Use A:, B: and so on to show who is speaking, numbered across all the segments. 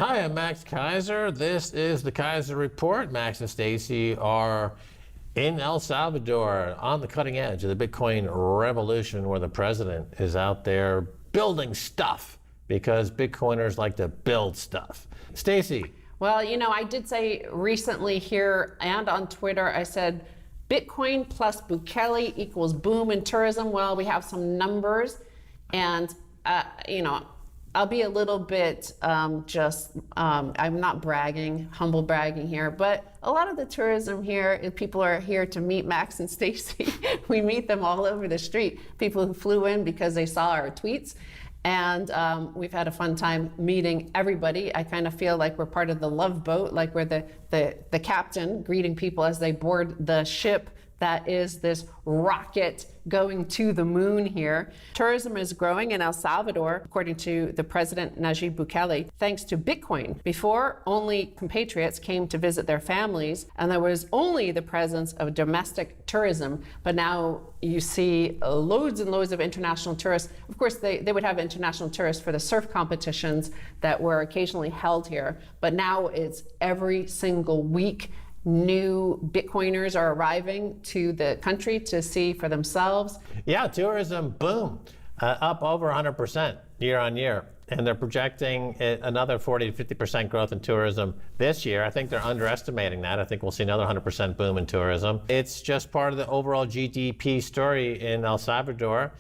A: Hi, I'm Max Keiser. This is the Keiser Report. Max and Stacy are in El Salvador on the cutting edge of the Bitcoin revolution, where the president is out there building stuff because Bitcoiners like to build stuff. Stacy.
B: Well, I did say recently here and on Twitter, I said Bitcoin plus Bukele equals boom in tourism. Well, we have some numbers, and I'll be a little bit I'm not bragging, humble bragging here, but a lot of the tourism here, people are here to meet Max and Stacy. We meet them all over the street. People who flew in because they saw our tweets. And we've had a fun time meeting everybody. I kind of feel like we're part of the love boat, like we're the captain greeting people as they board the ship that is this rocket going to the moon here. Tourism is growing in El Salvador, according to the president, Najib Bukele, thanks to Bitcoin. Before, only compatriots came to visit their families, and there was only the presence of domestic tourism. But now you see loads and loads of international tourists. Of course, they would have international tourists for the surf competitions that were occasionally held here. But now it's every single week. New Bitcoiners are arriving to the country to see for themselves.
A: Yeah, tourism, boom, up over 100% year on year. And they're projecting another 40 to 50% growth in tourism this year. I think they're underestimating that. I think we'll see another 100% boom in tourism. It's just part of the overall GDP story in El Salvador.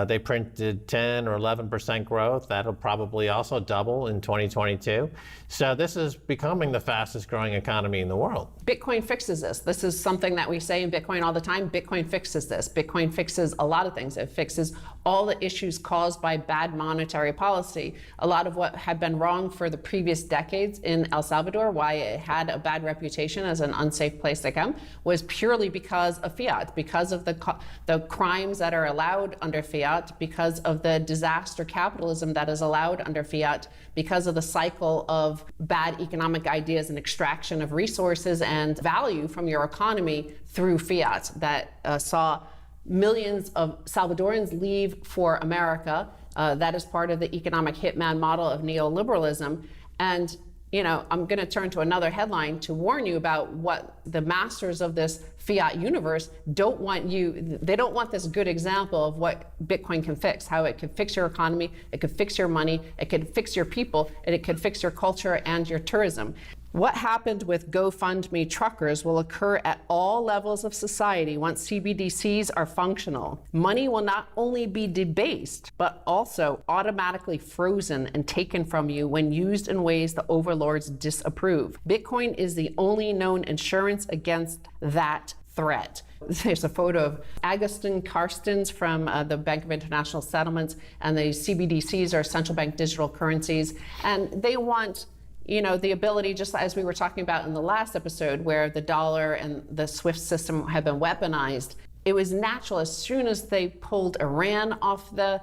A: They printed 10 or 11% growth. That'll probably also double in 2022. So this is becoming the fastest growing economy in the world.
B: Bitcoin fixes this. This is something that we say in Bitcoin all the time. Bitcoin fixes this. Bitcoin fixes a lot of things. It fixes all the issues caused by bad monetary policy. A lot of what had been wrong for the previous decades in El Salvador, why it had a bad reputation as an unsafe place to come, was purely because of fiat, because of the crimes that are allowed under fiat, because of the disaster capitalism that is allowed under fiat, because of the cycle of bad economic ideas and extraction of resources and value from your economy through fiat that saw millions of Salvadorans leave for America. That is part of the economic hitman model of neoliberalism. And I'm going to turn to another headline to warn you about what the masters of this fiat universe don't want you. They don't want this good example of what Bitcoin can fix, how it can fix your economy, it could fix your money, it could fix your people, and it could fix your culture and your tourism. What happened with GoFundMe truckers will occur at all levels of society once CBDCs are functional. Money will not only be debased, but also automatically frozen and taken from you when used in ways the overlords disapprove. Bitcoin is the only known insurance against that threat. There's a photo of Agustin Carstens from the Bank of International Settlements, and the CBDCs are central bank digital currencies, and they want the ability, just as we were talking about in the last episode, where the dollar and the SWIFT system have been weaponized. It was natural as soon as they pulled Iran off the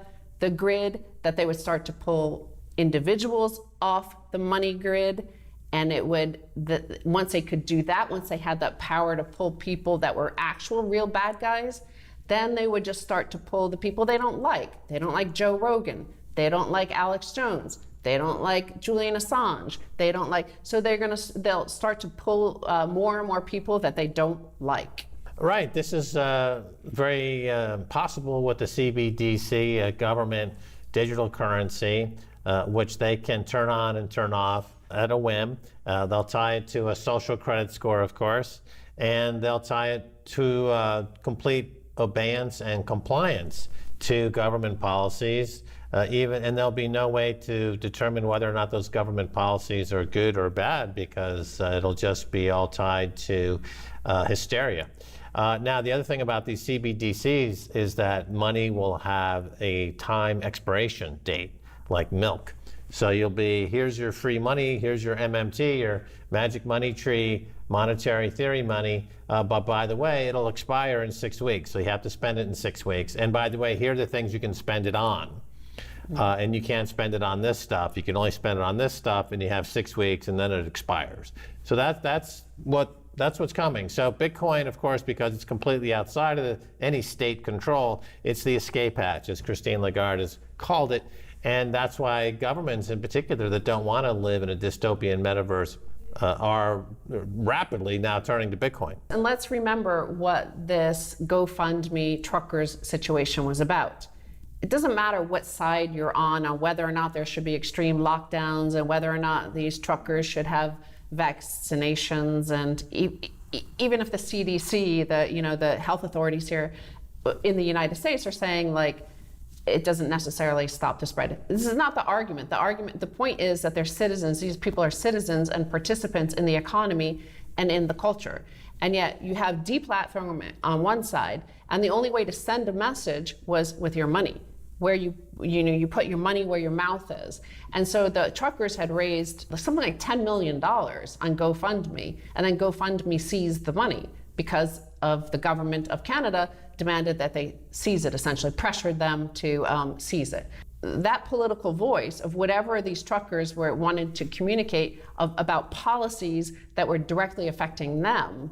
B: grid that they would start to pull individuals off the money grid. And once they could do that, once they had that power to pull people that were actual real bad guys, then they would just start to pull the people they don't like. They don't like Joe Rogan. They don't like Alex Jones. They don't like Julian Assange. So they'll start to pull more and more people that they don't like.
A: Right. This is very possible with the CBDC, a government digital currency, which they can turn on and turn off at a whim. They'll tie it to a social credit score, of course, and they'll tie it to complete obeyance and compliance to government policies. And there'll be no way to determine whether or not those government policies are good or bad, because it'll just be all tied to hysteria. Now, the other thing about these CBDCs is that money will have a time expiration date, like milk. So here's your free money, here's your MMT, your magic money tree, monetary theory money, but by the way, it'll expire in 6 weeks, so you have to spend it in 6 weeks. And by the way, here are the things you can spend it on. And you can't spend it on this stuff. You can only spend it on this stuff, and you have 6 weeks, and then it expires. So that's what's coming. So Bitcoin, of course, because it's completely outside of any state control, it's the escape hatch, as Christine Lagarde has called it. And that's why governments in particular that don't want to live in a dystopian metaverse are rapidly now turning to Bitcoin.
B: And let's remember what this GoFundMe truckers situation was about. It doesn't matter what side you're on whether or not there should be extreme lockdowns and whether or not these truckers should have vaccinations. And even if the CDC, the health authorities here in the United States are saying like, it doesn't necessarily stop the spread. This is not the argument. The point is that they're citizens. These people are citizens and participants in the economy and in the culture. And yet you have deplatforming on one side, and the only way to send a message was with your money, where you put your money where your mouth is. And so the truckers had raised something like $10 million on GoFundMe, and then GoFundMe seized the money because of the government of Canada demanded that they seize it, essentially pressured them to seize it. That political voice of whatever these truckers wanted to communicate about policies that were directly affecting them,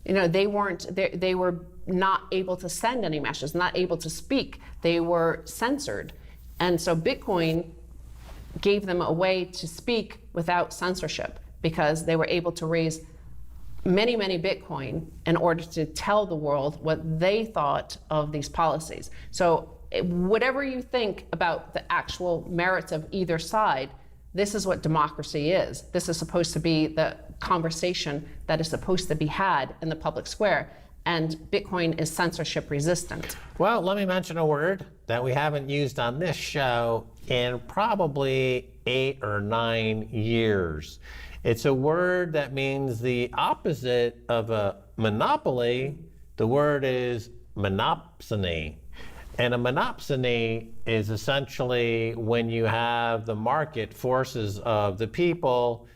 B: they were not able to send any messages, not able to speak. They were censored. And so Bitcoin gave them a way to speak without censorship because they were able to raise many, many Bitcoin in order to tell the world what they thought of these policies. So whatever you think about the actual merits of either side, this is what democracy is. This is supposed to be the conversation that is supposed to be had in the public square. And Bitcoin is censorship resistant.
A: Well, let me mention a word that we haven't used on this show in probably 8 or 9 years. It's a word that means the opposite of a monopoly. The word is monopsony. And a monopsony is essentially when you have the market forces of the people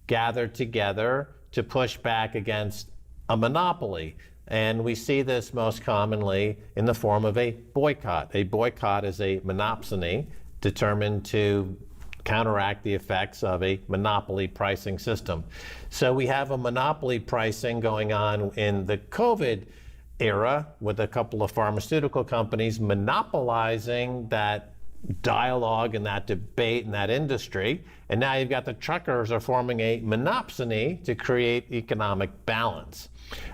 A: gathered together to push back against a monopoly. And we see this most commonly in the form of a boycott. A boycott is a monopsony determined to counteract the effects of a monopoly pricing system. So we have a monopoly pricing going on in the COVID era with a couple of pharmaceutical companies monopolizing that dialogue and that debate in that industry. And now you've got the truckers are forming a monopsony to create economic balance.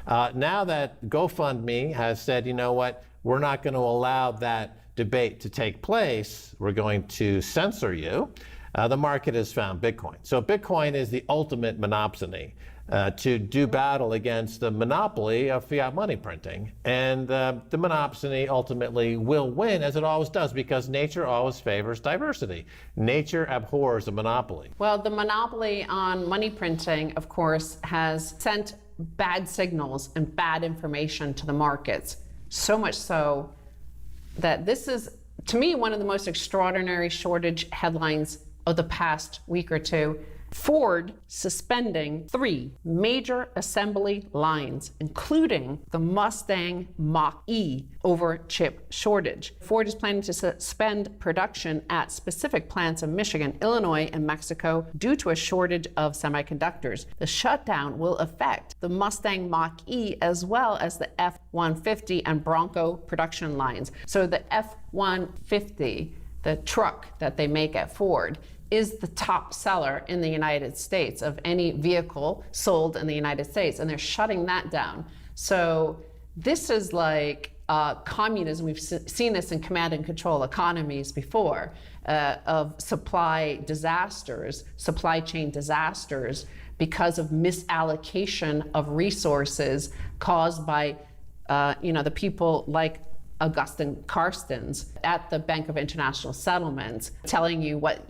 A: Now that GoFundMe has said, you know what, we're not going to allow that debate to take place, we're going to censor you, the market has found Bitcoin. So Bitcoin is the ultimate monopsony to do battle against the monopoly of fiat money printing. And the monopsony ultimately will win, as it always does, because nature always favors diversity. Nature abhors a monopoly.
B: Well, the monopoly on money printing, of course, has sent bad signals and bad information to the markets. So much so that this is, to me, one of the most extraordinary shortage headlines of the past week or two. Ford suspending 3 major assembly lines, including the Mustang Mach-E, over chip shortage. Ford is planning to suspend production at specific plants in Michigan, Illinois, and Mexico due to a shortage of semiconductors. The shutdown will affect the Mustang Mach-E as well as the F-150 and Bronco production lines. So the F-150, the truck that they make at Ford, is the top seller in the United States of any vehicle sold in the United States, and they're shutting that down. So this is like communism. We've seen this in command and control economies before, of supply disasters, supply chain disasters, because of misallocation of resources caused by the people like Augustin Carstens at the Bank of International Settlements, telling you what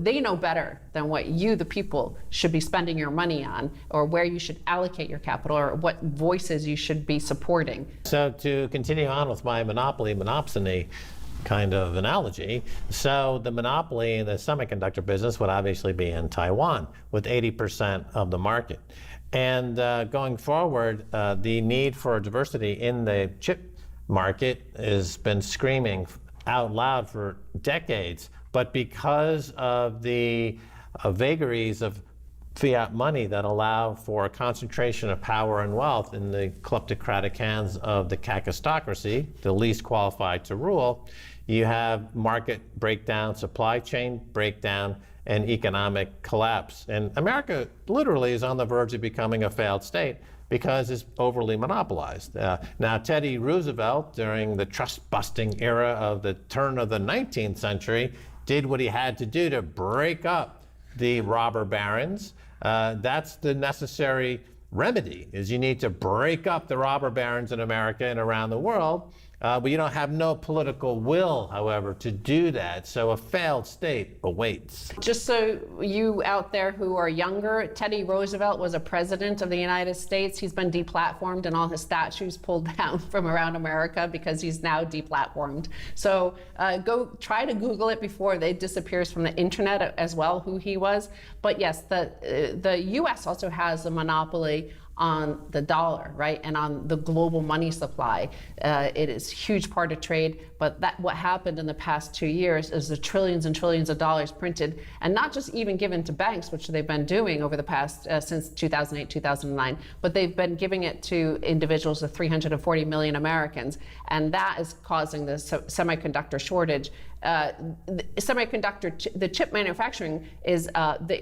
B: they know better than what you, the people, should be spending your money on, or where you should allocate your capital, or what voices you should be supporting.
A: So to continue on with my monopsony kind of analogy, so the monopoly in the semiconductor business would obviously be in Taiwan with 80% of the market. And going forward, the need for diversity in the chip market has been screaming out loud for decades, but because of the vagaries of fiat money that allow for a concentration of power and wealth in the kleptocratic hands of the kakistocracy, the least qualified to rule, you have market breakdown, supply chain breakdown, and economic collapse. And America literally is on the verge of becoming a failed state because it's overly monopolized. Now, Teddy Roosevelt, during the trust-busting era of the turn of the 19th century, did what he had to do to break up the robber barons. That's the necessary remedy, is you need to break up the robber barons in America and around the world. But you don't have no political will, however, to do that. So a failed state awaits.
B: Just so you out there who are younger, Teddy Roosevelt was a president of the United States. He's been deplatformed and all his statues pulled down from around America because he's now deplatformed. So go try to Google it before it disappears from the internet as well, who he was. But yes, the U.S. also has a monopoly on the dollar, right, and on the global money supply. It is a huge part of trade, but what happened in the past 2 years is the trillions and trillions of dollars printed, and not just even given to banks, which they've been doing over the past, since 2008, 2009, but they've been giving it to individuals of 340 million Americans, and that is causing the semiconductor shortage. The chip manufacturing is,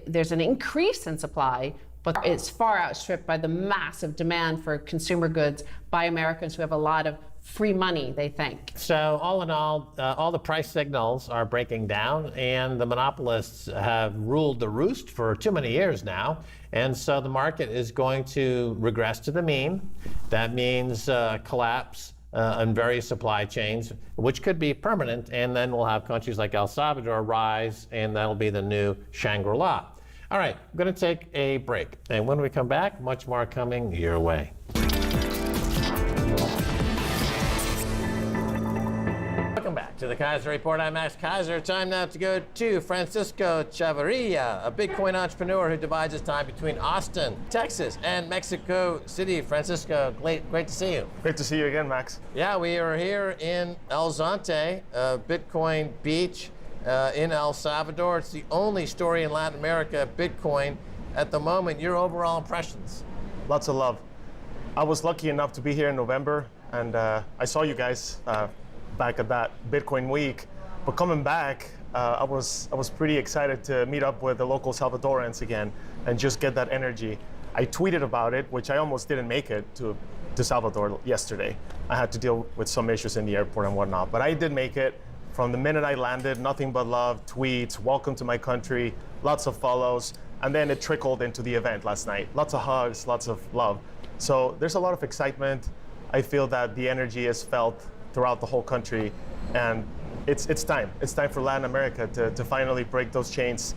B: there's an increase in supply, but it's far outstripped by the massive demand for consumer goods by Americans who have a lot of free money, they think.
A: So all in all the price signals are breaking down, and the monopolists have ruled the roost for too many years now. And so the market is going to regress to the mean. That means collapse in various supply chains, which could be permanent, and then we'll have countries like El Salvador rise, and that'll be the new Shangri-La. All right, I'm going to take a break. And when we come back, much more coming your way. Welcome back to the Keiser Report. I'm Max Keiser. Time now to go to Francisco Chavarria, a Bitcoin entrepreneur who divides his time between Austin, Texas, and Mexico City. Francisco, great to see you.
C: Great to see you again, Max.
A: Yeah, we are here in El Zonte, Bitcoin Beach. In El Salvador. It's the only story in Latin America, Bitcoin, at the moment. Your overall impressions?
C: Lots of love. I was lucky enough to be here in November, and I saw you guys back at that Bitcoin week. But coming back, I was pretty excited to meet up with the local Salvadorans again and just get that energy. I tweeted about it, which I almost didn't make it to Salvador yesterday. I had to deal with some issues in the airport and whatnot, but I did make it. From the minute I landed, nothing but love, tweets, welcome to my country, lots of follows, and then it trickled into the event last night. Lots of hugs, lots of love. So there's a lot of excitement. I feel that the energy is felt throughout the whole country, and it's time. It's time for Latin America to finally break those chains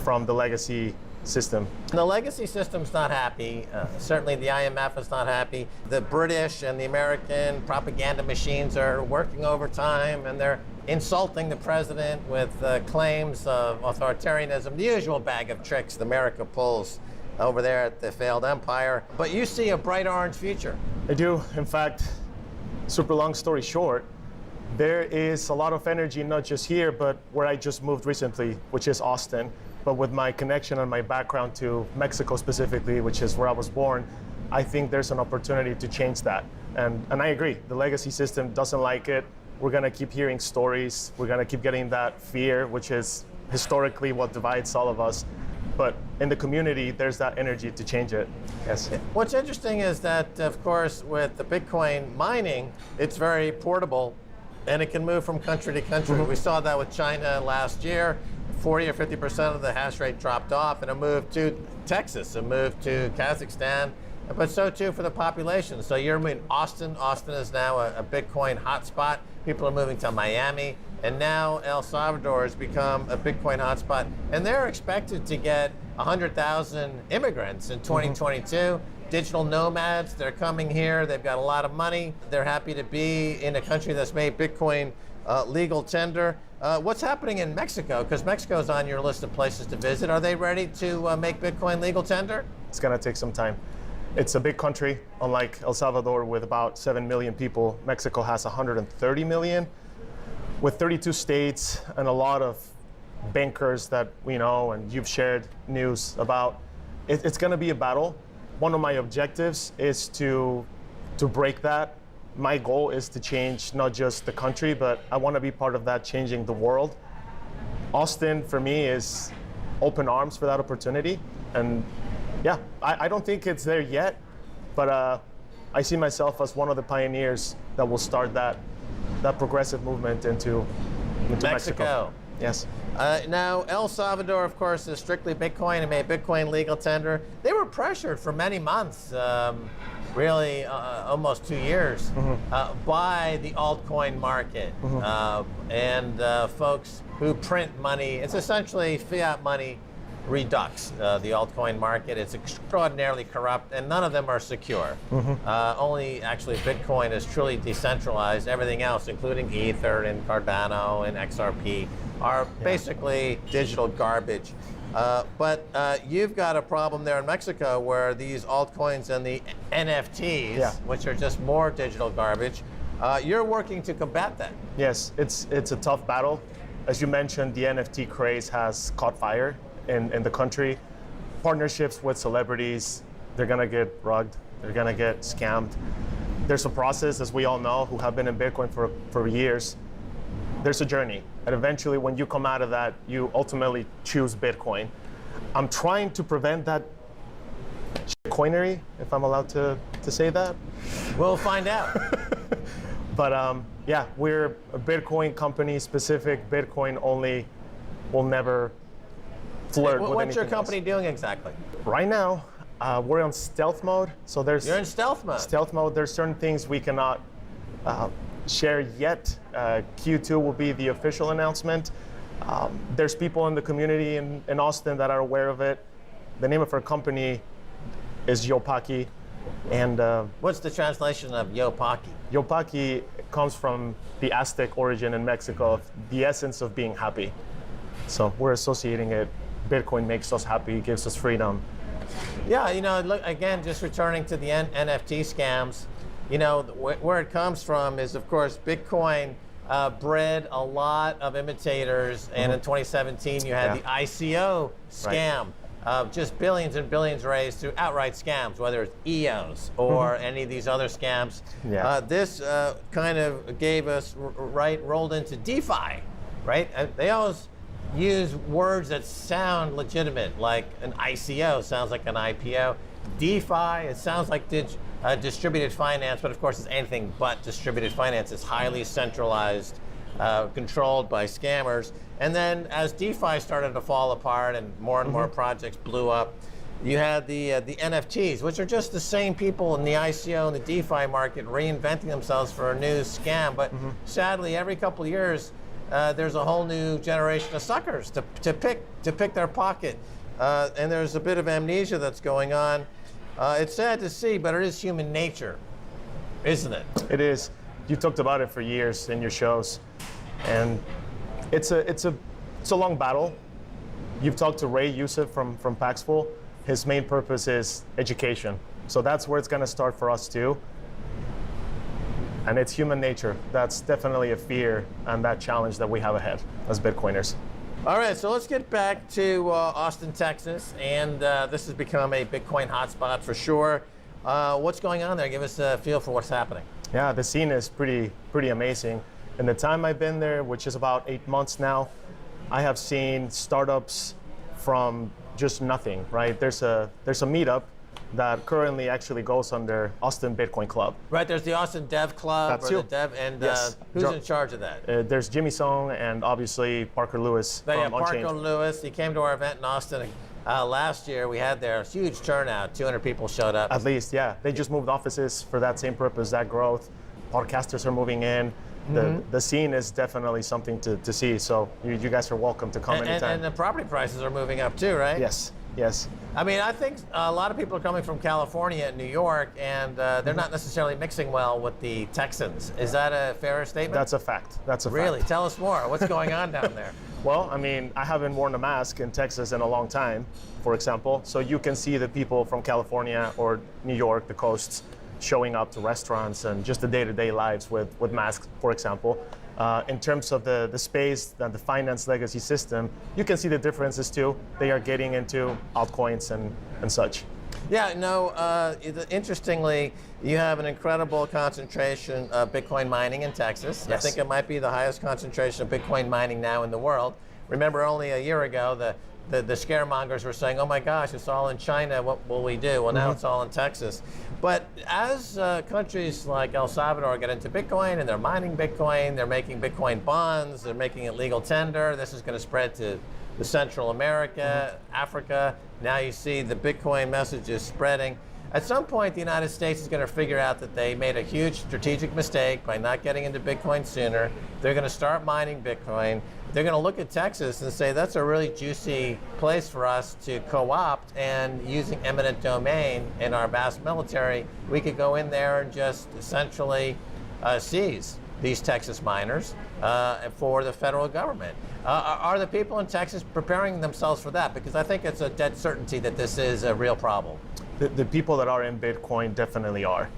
C: from the legacy system.
A: The legacy system's not happy. Certainly the IMF is not happy. The British and the American propaganda machines are working overtime, and they're insulting the president with claims of authoritarianism, the usual bag of tricks that America pulls over there at the failed empire. But you see a bright orange future.
C: I do. In fact, super long story short, there is a lot of energy, not just here, but where I just moved recently, which is Austin. But with my connection and my background to Mexico specifically, which is where I was born, I think there's an opportunity to change that. And I agree, the legacy system doesn't like it. We're gonna keep hearing stories. We're gonna keep getting that fear, which is historically what divides all of us. But in the community, there's that energy to change it. Yes.
A: What's interesting is that, of course, with the Bitcoin mining, it's very portable, and it can move from country to country. We saw that with China last year. 40 or 50% of the hash rate dropped off, and it moved to Texas, it moved to Kazakhstan, but so too for the population. So you're in Austin. Austin is now a Bitcoin hotspot. People are moving to Miami, and now El Salvador has become a Bitcoin hotspot, and they're expected to get 100,000 immigrants in 2022. Digital nomads, they're coming here, they've got a lot of money, they're happy to be in a country that's made Bitcoin legal tender. What's happening in Mexico? Because Mexico's on your list of places to visit. Are they ready to make Bitcoin legal tender?
C: It's gonna take some time. It's a big country, unlike El Salvador with about 7 million people. Mexico has 130 million, with 32 states and a lot of bankers that we know and you've shared news about. it's going to be a battle. One of my objectives is to break that. My goal is to change not just the country, but I want to be part of that changing the world. Austin, for me, is open arms for that opportunity. And yeah, I don't think it's there yet, but I see myself as one of the pioneers that will start that progressive movement into Mexico. Yes.
A: Now, El Salvador, of course, is strictly Bitcoin and made Bitcoin legal tender. They were pressured for many months, really almost 2 years, by the altcoin market and folks who print money. It's essentially fiat money redux, the altcoin market. It's extraordinarily corrupt, and none of them are secure. Only actually Bitcoin is truly decentralized. Everything else, including Ether and Cardano and XRP, are basically digital garbage. But you've got a problem there in Mexico where these altcoins and the NFTs, which are just more digital garbage, you're working to combat that.
C: Yes, it's a tough battle. As you mentioned, the NFT craze has caught fire in the country. Partnerships with celebrities, they're gonna get rugged, they're gonna get scammed. There's a process, as we all know, who have been in Bitcoin for years. There's a journey, and eventually when you come out of that, you ultimately choose Bitcoin. I'm trying to prevent that coinery, if I'm allowed to say that.
A: We'll find out.
C: But yeah, we're a Bitcoin company, specific Bitcoin only. We'll never flirt with anything
A: What's your company
C: else.
A: doing exactly?
C: Right now, we're on stealth mode. So
A: You're in stealth mode.
C: Stealth mode. There's certain things we cannot share yet. Q2 will be the official announcement. There's people in the community in Austin that are aware of it. The name of our company is Yopaki. And
A: What's the translation of Yopaki?
C: Yopaki comes from the Aztec origin in Mexico, of the essence of being happy. So we're associating it. Bitcoin makes us happy, gives us freedom.
A: Yeah, you know, look, again, just returning to the NFT scams, you know, where it comes from is, of course, Bitcoin bred a lot of imitators, and in 2017 you had the ICO scam of just billions and billions raised through outright scams, whether it's EOS or any of these other scams. This kind of gave us, rolled into DeFi, right? They always use words that sound legitimate, like an ICO sounds like an IPO. DeFi, it sounds like distributed finance, but of course it's anything but distributed finance. It's highly centralized, controlled by scammers. And then as DeFi started to fall apart and more projects blew up, you had the NFTs, which are just the same people in the ICO and the DeFi market reinventing themselves for a new scam. But sadly, every couple of years, there's a whole new generation of suckers to pick their pocket. And there's a bit of amnesia that's going on. It's sad to see, but it is human nature, isn't it?
C: It is. You talked about it for years in your shows, and it's a long battle. You've talked to Ray Youssef from Paxful. His main purpose is education. So that's where it's going to start for us too. And it's human nature. That's definitely a fear and that challenge that we have ahead as Bitcoiners.
A: All right, so let's get back to Austin, Texas, and this has become a Bitcoin hotspot for sure. What's going on there? Give us a feel for what's happening.
C: Yeah, the scene is pretty amazing. In the time I've been there, which is about 8 months now, I have seen startups from just nothing, right? There's a meetup that currently actually goes under Austin Bitcoin Club.
A: Right, there's the Austin Dev Club,
C: That's
A: or
C: you.
A: the Dev, and
C: Yes.
A: who's in charge of that?
C: There's Jimmy Song and obviously Parker Lewis
A: Yeah,
C: from
A: Parker
C: Unchained.
A: Lewis. He came to our event in Austin last year. We had there a huge turnout. 200 people showed up.
C: At least, yeah. They just moved offices for that same purpose, that growth. Podcasters are moving in. The scene is definitely something to see. So you guys are welcome to come anytime.
A: And the property prices are moving up too, right?
C: Yes, yes.
A: I mean, I think a lot of people are coming from California and New York, and they're not necessarily mixing well with the Texans. Is that a fair statement?
C: That's a fact. That's a
A: Really?
C: fact.
A: Tell us more. What's going on down there?
C: Well, I mean, I haven't worn a mask in Texas in a long time, for example. So you can see the people from California or New York, the coasts, showing up to restaurants and just the day-to-day lives with masks, for example. In terms of the space and the finance legacy system, you can see the differences too. They are getting into altcoins and such.
A: Yeah, no, interestingly, you have an incredible concentration of Bitcoin mining in Texas.
C: Yes.
A: I think it might be the highest concentration of Bitcoin mining now in the world. Remember, only a year ago, the scaremongers were saying, oh my gosh, it's all in China, what will we do? Well, now it's all in Texas. But as countries like El Salvador get into Bitcoin and they're mining Bitcoin, they're making Bitcoin bonds, they're making it legal tender, this is going to spread to the Central America, Africa. Now you see the Bitcoin message is spreading. At some point, the United States is going to figure out that they made a huge strategic mistake by not getting into Bitcoin sooner. They're going to start mining Bitcoin. They're going to look at Texas and say, that's a really juicy place for us to co-opt, and using eminent domain in our vast military, we could go in there and just essentially seize these Texas miners for the federal government. Are the people in Texas preparing themselves for that? Because I think it's a dead certainty that this is a real problem.
C: The people that are in Bitcoin definitely are.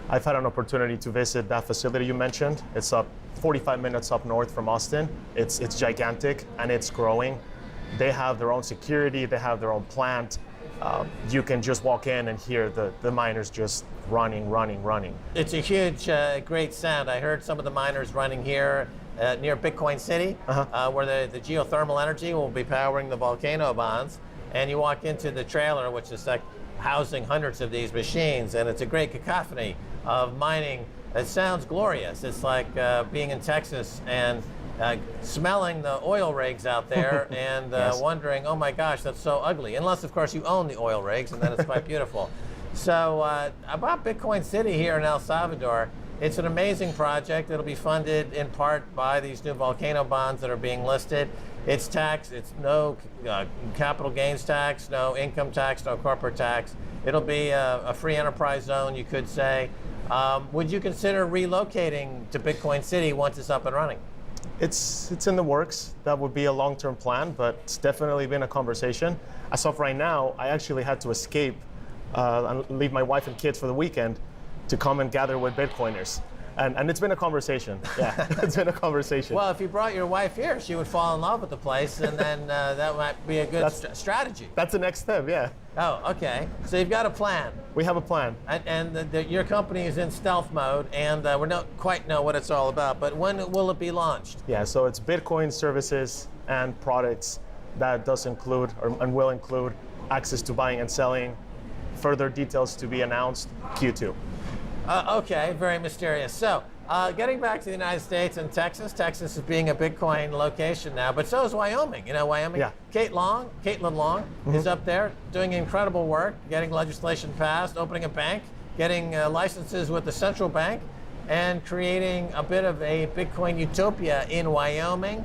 C: I've had an opportunity to visit that facility you mentioned. It's up 45 minutes up north from Austin. It's gigantic and it's growing. They have their own security, they have their own plant. You can just walk in and hear the miners just running.
A: It's a huge, great sound. I heard some of the miners running here near Bitcoin City, where the geothermal energy will be powering the volcano bonds. And you walk into the trailer, which is like housing hundreds of these machines, and it's a great cacophony of mining. It sounds glorious. It's like being in Texas and smelling the oil rigs out there and
C: Yes.
A: wondering, oh my gosh, that's so ugly. Unless, of course, you own the oil rigs, and then it's quite beautiful. So about Bitcoin City here in El Salvador, it's an amazing project. It'll be funded in part by these new volcano bonds that are being listed. It's taxed, it's no capital gains tax, no income tax, no corporate tax. It'll be a free enterprise zone, you could say. Would you consider relocating to Bitcoin City once it's up and running?
C: It's in the works. That would be a long-term plan, but it's definitely been a conversation. As of right now, I actually had to escape and leave my wife and kids for the weekend to come and gather with Bitcoiners. And it's been a conversation. Yeah, it's been a conversation.
A: Well, if you brought your wife here, she would fall in love with the place, and then that might be a good strategy.
C: That's the next step, yeah.
A: Oh, okay. So you've got a plan.
C: We have a plan.
A: And your company is in stealth mode, and we don't quite know what it's all about, but when will it be launched?
C: Yeah, so it's Bitcoin services and products. That does include and will include access to buying and selling. Further details to be announced Q2.
A: Okay, very mysterious. So, getting back to the United States and Texas, Texas is being a Bitcoin location now, but so is Wyoming. You know, Wyoming.
C: Yeah.
A: Caitlin Long is up there doing incredible work, getting legislation passed, opening a bank, getting licenses with the central bank, and creating a bit of a Bitcoin utopia in Wyoming.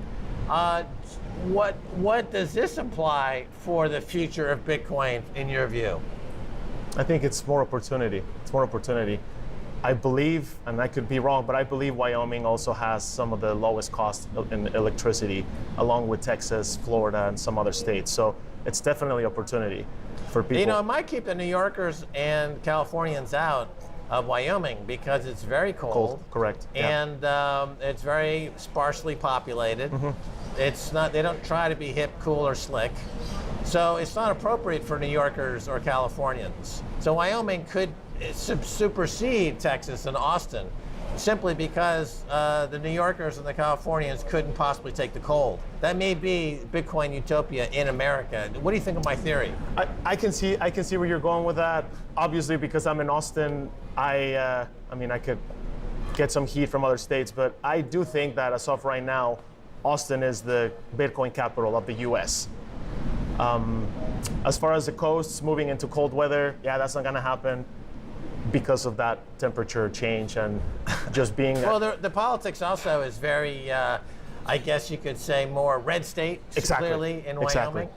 A: What does this imply for the future of Bitcoin in your view?
C: I think it's more opportunity. It's more opportunity. I believe, and I could be wrong, but I believe Wyoming also has some of the lowest cost in electricity, along with Texas, Florida, and some other states. So it's definitely opportunity for people.
A: You know, it might keep the New Yorkers and Californians out of Wyoming because it's very cold.
C: Correct. Yeah.
A: And it's very sparsely populated. It's not. They don't try to be hip, cool, or slick. So it's not appropriate for New Yorkers or Californians. So Wyoming could supersede Texas and Austin simply because the New Yorkers and the Californians couldn't possibly take the cold. That may be Bitcoin utopia in America. What do you think of my theory?
C: I can see where you're going with that. Obviously, because I'm in Austin, I mean, I could get some heat from other states, but I do think that as of right now, Austin is the Bitcoin capital of the U.S. As far as the coasts moving into cold weather, yeah, that's not going to happen because of that temperature change and just being.
A: Well, the politics also is very, I guess you could say, more red state clearly in Wyoming.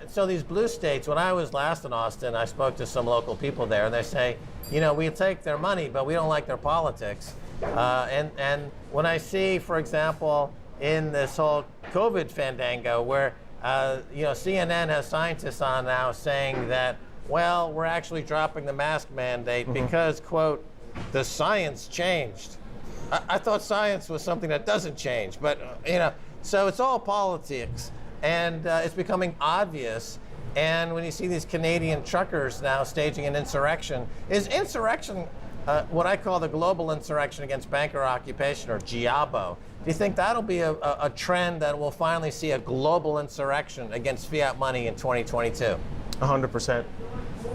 A: So these blue states, when I was last in Austin, I spoke to some local people there, and they say, you know, we take their money, but we don't like their politics. And when I see, for example, in this whole COVID fandango, where you know, CNN has scientists on now saying that, well, we're actually dropping the mask mandate because, quote, the science changed. I thought science was something that doesn't change, but you know, so it's all politics, and it's becoming obvious. And when you see these Canadian truckers now staging an insurrection, is insurrection what I call the global insurrection against banker occupation, or GIABO? Do you think that'll be a trend that we'll finally see a global insurrection against fiat money in 2022?
C: 100%.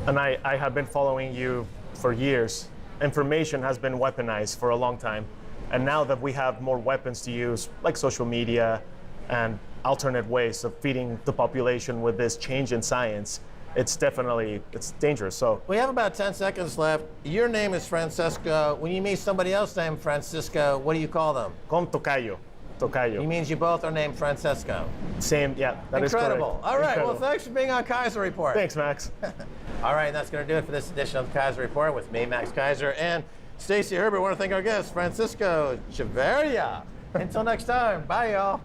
C: And I have been following you for years. Information has been weaponized for a long time. And now that we have more weapons to use, like social media and alternate ways of feeding the population with this change in science, it's dangerous. So
A: We have about 10 seconds left. Your name is Francisco. When you meet somebody else named Francisco, what do you call them?
C: con tocayo.
A: He means you both are named Francisco.
C: Same, yeah, that is
A: Incredible.
C: correct.
A: All right,
C: Incredible.
A: well, thanks for being on Keiser Report.
C: Thanks, Max.
A: All right, that's going to do it for this edition of the Keiser Report with me, Max Keiser, and Stacy Herbert. I want to thank our guest, Francisco Chavarria. Until next time, bye, y'all.